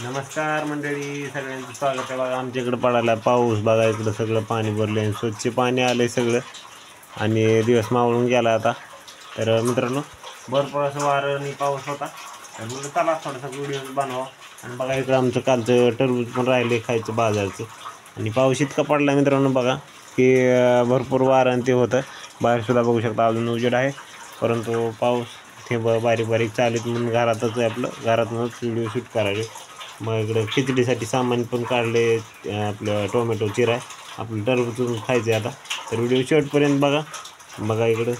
नमस्कार मंडळी, सगळ्यांचं स्वागत आहे. बघा आमच्याकडे पडायला पाऊस. बघा इकडं सगळं पाणी भरलं आहे, स्वच्छ पाणी आलं आहे सगळं आणि दिवस मावळून गेला आता. तर मित्रांनो, भरपूर असं वारं आणि पाऊस होता. तर म्हणलं चला थोडासा व्हिडिओ बनवा. आणि बघा इकडं आमचं कालचं टरबूज पण राहिले खायचं बाजारचं. आणि पाऊस इतका पडला मित्रांनो बघा की भरपूर वारं आणि ते होतं. बाहेरसुद्धा बघू शकता अजून उजेड आहे, परंतु पाऊस थेंब बारीक बारीक चालत म्हणून घरातच आहे, आपलं घरातूनच व्हिडिओ शूट करायचे. मग इकडं खिचडीसाठी सामान पण काढले, आपलं टोमॅटो चिराय आपलं टरबूज खायचं आहे आता. तर व्हिडिओ शेवटपर्यंत बघा. बघा इकडं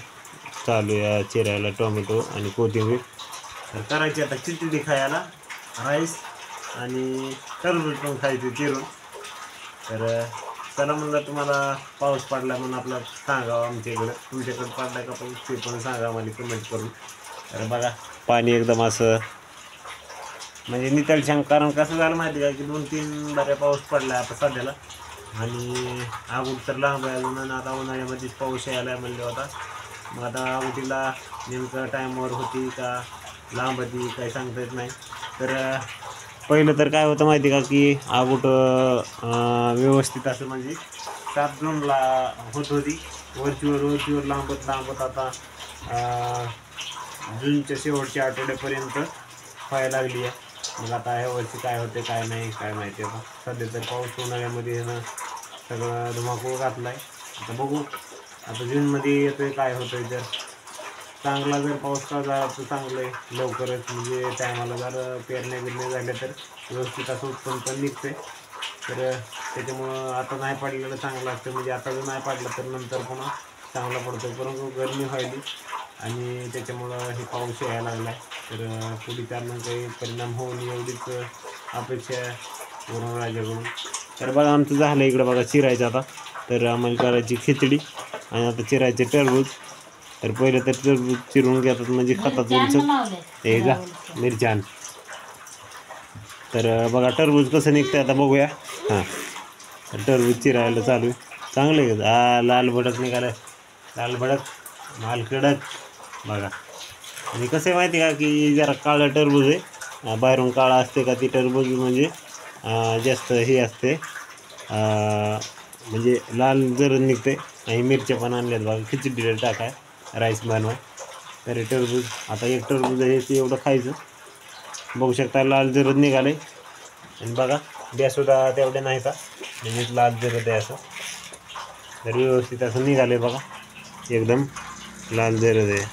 चालू आहे चिरायला टोमॅटो आणि कोथिंबीर. तर करायची आता खिचडी खायला, राईस आणि टरबूज पण खायचं चिरून. तर चला म्हणलं तुम्हाला पाऊस पडला म्हणून आपला सांगावं आमच्या इकडं. तुमच्याकडं पडला का पाऊस ते पण सांगा मला कमेंट करून. तर बघा पाणी एकदम असं म्हणजे नितळ छान. कारण कसं झालं माहिती आहे का की 2-3 बाऱ्या पाऊस पडला आता सध्याला. आणि अगोदर तर लांब आहे अजून, आता उन्हाळ्यामध्येच पाऊस यायला म्हणले होता. मग आता अगोदीला नेमकं टाईमवर होती का लांब होती काही सांगता येत नाही. तर पहिलं तर काय होतं माहिती का की अगोदर व्यवस्थित असं म्हणजे 7 जूनला होत होती, वरचीवर लांबत आता जूनच्या शेवटच्या आठवड्यापर्यंत व्हायला लागली आहे. मग आता ह्या वर्षी काय होते काय नाही काय माहिती. आता सध्या तर पाऊस उन्हाळ्यामध्ये ना सगळं धुमाकूळ घातला आहे. आता बघू आता जूनमध्ये येतोय काय होतंय. तर चांगला जर पाऊस का झाला तर चांगलं आहे, लवकरच म्हणजे टायमाला जर पेरण्या झाल्या तर व्यवस्थित असं उत्पन्न पण निघते. तर त्याच्यामुळं आता नाही पडलेलं चांगलं असतं, म्हणजे आता जर नाही पडलं तर नंतर पुन्हा चांगला पडतो. परंतु गरमी व्हायली आणि त्याच्यामुळं हे पाऊस यायला लागला आहे. तर पुढे चालून काही परिणाम होऊ नये एवढीच अपेक्षा आहे वरून राजाकडून. तर बघा आमचं झालं इकडं बघा चिरायचं आता. तर आम्हाला करायची खिचडी आणि आता चिरायचे टरबूज. तर पहिलं तर टरबूज चिरून घेतात म्हणजे खातात तुमचं हे जा मिरच्यान. तर बघा टरबूज कसं निघतं आता बघूया. हां, तर टरबूज चिरायला चालू आहे. चांगलं आहे का? लाल भडक निघालं, लाल भडक माल कडक बघा. आणि कसं आहे माहिती आहे का की जरा काळं टरबूज आहे, बाहेरून काळा असते का ती टरबूज म्हणजे जास्त हे असते, म्हणजे लाल जर निघते. आणि मिरच्या पण आणल्यात बघा खिचडीला टाकाय राईस बनवाय. तर टरबूज आता एक टरबूज आहे ते एवढं खायचं. बघू शकता लाल जरद निघाले. आणि बघा द्यासुद्धा तेवढ्या नाही का म्हणजे लाल जरद आहे असं. तर व्यवस्थित असं निघाले बघा, एकदम लाल जरद आहे.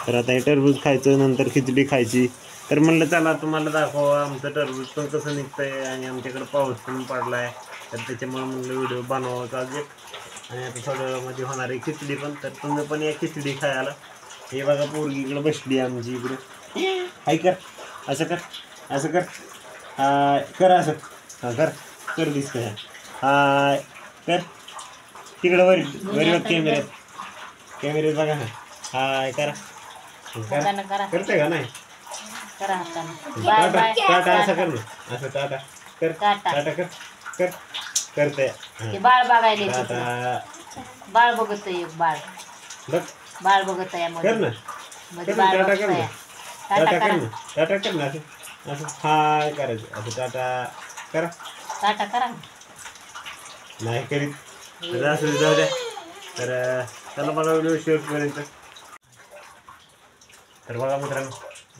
तर आता हे टरबूज खायचं, नंतर खिचडी खायची. तर म्हणलं चला तुम्हाला दाखवा आमचं टरबूज पण कसं निघतं आहे. आणि आमच्याकडं पाऊस पण पडला आहे, तर त्याच्यामुळं म्हणलं व्हिडिओ बनवावं चालते. आणि आता थोडं मध्ये होणार आहे खिचडी पण. तर तुम्ही पण या खिचडी खायला. हे बघा पोरगी इकडं बसली आमची इकडं. हाय कर, असं कर, असं कर, हाय कर, असं हां कर दिसतं. हाय कर तिकडं वर कॅमेऱ्यात बघा. हाय करा करते का नाही टाटा असं कर ना, असं टाटा कर, टाटा कर कर करते. बाळ बघायला टाटा बाळ बघत बाळ बघ बाळ बघत कर ना, टाटा कर ना, टाटा कर ना, टाटा कर ना, असं असं हाय करायचं, असं टाटा करा. टाटा करा नाही करीत तर असं जाऊ द्या. तर चला बघा व्हिडिओ शेवटपर्यंत. तर बघा मित्रांनो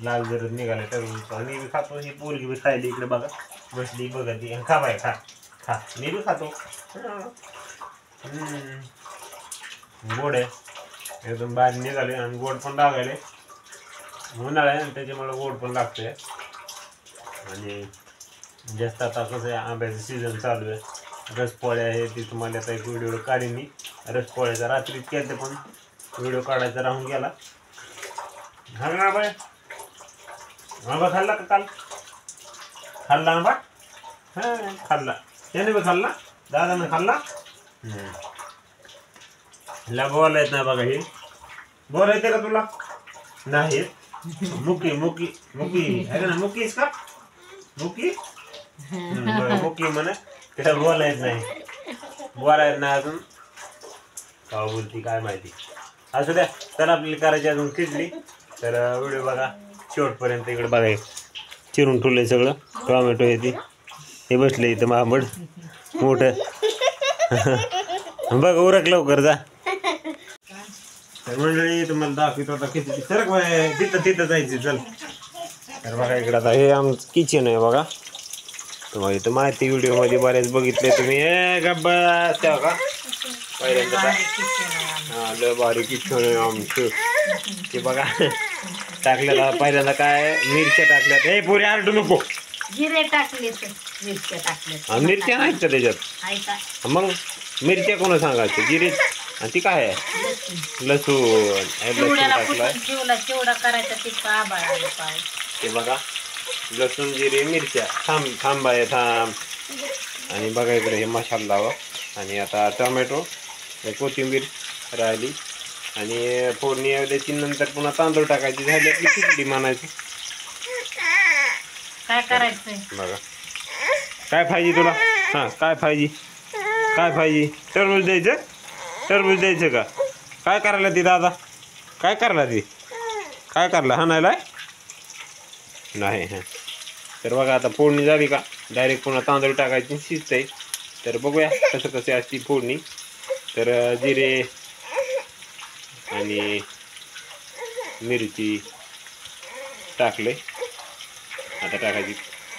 लाल जरद निघाले तर मी बी खातो, ही पोरगी बी खायली इकडे बघा बसली बघा ती. खा बाय खा खा, मी बी खातो. गोड आहे एकदम, बाहेर निघाले आणि गोड पण लागायले. उन्हाळा आहे आणि त्याच्यामुळे गोड पण लागते. आणि जास्त आता कसं आहे आंब्याचं सीझन चालू आहे, रसपोळ्या आहे ती तुम्हाला आता एक व्हिडिओ काढीन मी. रसपोळ्याचा रात्रीत केलं पण व्हिडिओ काढायचा राहून गेला. हा ना बाय, आंबा खाल्ला का काल? खाल्ला आंबा? हां खाल्ला, त्याने बी खाल्ला, दादानं खाल्ला. हिला बोला येत नाही बघा, हे बोला येते का तुला? नाही मुकी मुकी मुकी आहे ना, मुकीस का मुकी? मुकी म्हणे तिला बोला येत नाही, बोला येत नाही अजून. का बोलती काय माहिती. असू द्या. तर आपल्याला करायची अजून खिचडी. तर व्हिडिओ बघा शेवटपर्यंत. इकडे बघा चिरून ठेवलं आहे सगळं. टोमॅटो येते हे बसले इथं महाबड मोठं बघ उरक लवकर जा. तर मंडळी तुम्हाला दाखवतो आता किती सरक बाय तिथं जायचं चल. तर बघा इकडं आता हे आमचं किचन आहे बघा. तुम्हाला इथं माहिती व्हिडिओमध्ये बऱ्याच बघितले तुम्ही. हे गब्बा त्या का पहिल्यांदा हां लय भारी किचन आहे आमचं ते बघा. टाकलेला पहिल्यांदा काय मिरच्या टाकल्यात. हे पुरी आरडू नको. जिरे टाकले मिरच्या टाकल्या. मिरच्या नाहीत का त्याच्यात. मग मिरच्या कोणा सांगायचं जिरे आणि ती काय आहे लसूण टाकलाय. चिवडा करायचा ते पाय ते बघा लसूण जिरे मिरच्या थांब आहे थांब. आणि बघा इकडे हे मसाला लावा. आणि आता टोमॅटो कोथिंबीर राहिली आणि फोडणी द्यायची. नंतर पुन्हा तांदूळ टाकायची. झाली आपली खिचडी म्हणायची. काय करायचंय बघा काय पाहिजे तुला. हां काय पाहिजे टरबूज द्यायचं का. काय करायला ती दादा काय करायला हाणायला नाही. हां तर बघा आता फोडणी झाली का डायरेक्ट पुन्हा तांदूळ टाकायची शिजतंय. तर बघूया कशी असती फोडणी. तर जिरे आणि मिरची टाकले. आता टाकायची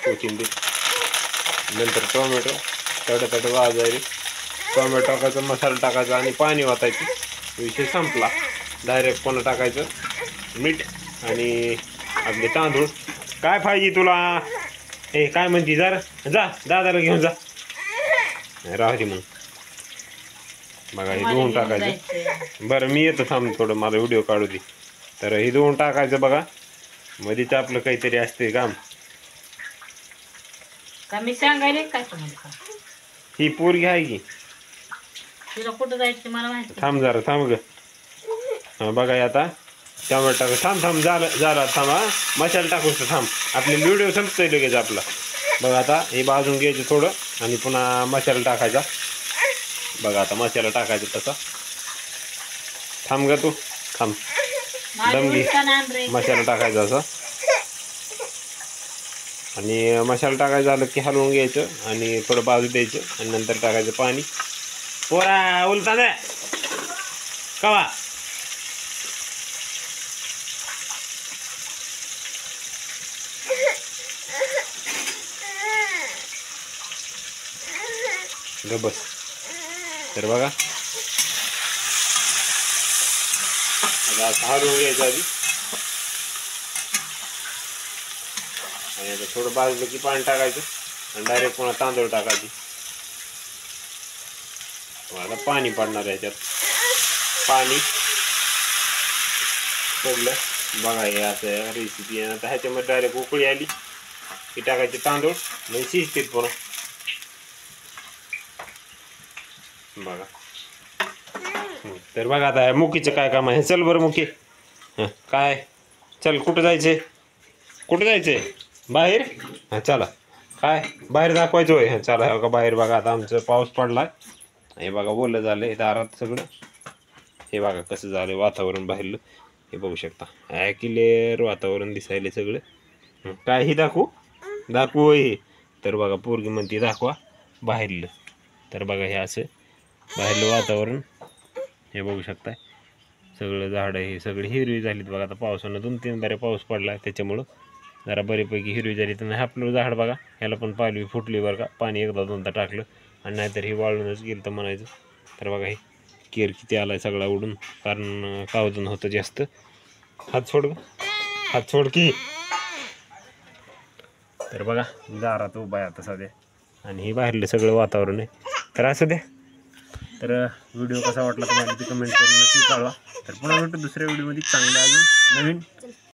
कोथिंबीर. नंतर टोमॅटो तडतड वाजायचे. टोमॅटो टाकायचं मसाला टाकायचा आणि पाणी वाटायचं. विषय संपला. डायरेक्ट पुन्हा टाकायचं मीठ आणि आपले तांदूळ. काय पाहिजे तुला हे काय म्हणते जरा जा दादाला घेऊन जा. राहू दे मग. बघा हे धुवून टाकायचं. बरं मी येतो थांब थोडं मला व्हिडिओ काढू दे. तर हे धुवून टाकायचं बघा. मध्येच आपलं काहीतरी असते काम. का मी सांगायला काय तुम्हाला. ही पोरगी आहे की तुला कुठं जायचं मला माहिती. थांब जरा थांब ग. हां बघा हे आता टोमॅटो टाक. थांब झाला थांबा. मसाला टाकूच थांब. आपले व्हिडिओ संपतोय लगेच आपला. बघा आता हे भाजून घ्यायचं थोडं आणि पुन्हा मसाला टाकायचा. बघा आता मसाला टाकायचा तसा. थांब ग तू थांब. दम घे. मसाला टाकायचा असा आणि मसाला टाकायचं झालं की हलवून घ्यायचं आणि थोडं बाजू द्यायचं आणि नंतर टाकायचं पाणी. पोरा उलटा दे कवा. बस. तर बघा आता हलवून घ्यायचं आधी आणि आता थोडं भाजलं की पाणी टाकायचं आणि डायरेक्ट पुन्हा तांदूळ टाकायचे. आता पाणी पडणार याच्यात. पाणी पडलं बघा हे असं रेसिपी. आता ह्याच्यामध्ये डायरेक्ट उकळी आली की टाकायचे तांदूळ म्हणजे शिजतील पुन्हा. बघा तर बघा आता मुकीचं काय काम आहे. चल बरं मुकी. हां काय चल कुठं जायचंय बाहेर. हां चला काय बाहेर दाखवायचं होय. हां चला हो का बाहेर बघा आता आमचं पाऊस पडला. हे बघा ओलं झालं दारात सगळं. हे बघा कसं झालं वातावरण बाहेरलं. हे बघू शकता क्लिअर वातावरण दिसायले सगळं. काय ही दाखवू होय. तर बघा पोरगी म्हणते दाखवा बाहेरलं. तर बघा हे असं बाहेरलं वातावरण हे बघू शकताय. सगळं झाडं हे सगळे हिरवी झालीत बघा. आता पावसानं 2-3 बारे पाऊस पडला त्याच्यामुळं जरा बऱ्यापैकी हिरवी झाली. तर नाही आपलं झाड बघा ह्याला पण पालवी फुटली बरं का. पाणी 1-2दा टाकलं आणि नाहीतर हे वाळूनच गेलं तर म्हणायचं. तर बघा हे केर किती आलाय सगळा उडून. कारण कावजन होतं जास्त. हात सोड की. तर बघा दारात उभा आहे आता सध्या आणि हे बाहेरलं सगळं वातावरण आहे. तर असं द्या. तर व्हिडिओ कसा वाटला तुम्हाला ते कमेंट करून नक्की कळवा. तर पुन्हा भेटू दुसऱ्या व्हिडिओमध्ये चांगलं अजून नवीन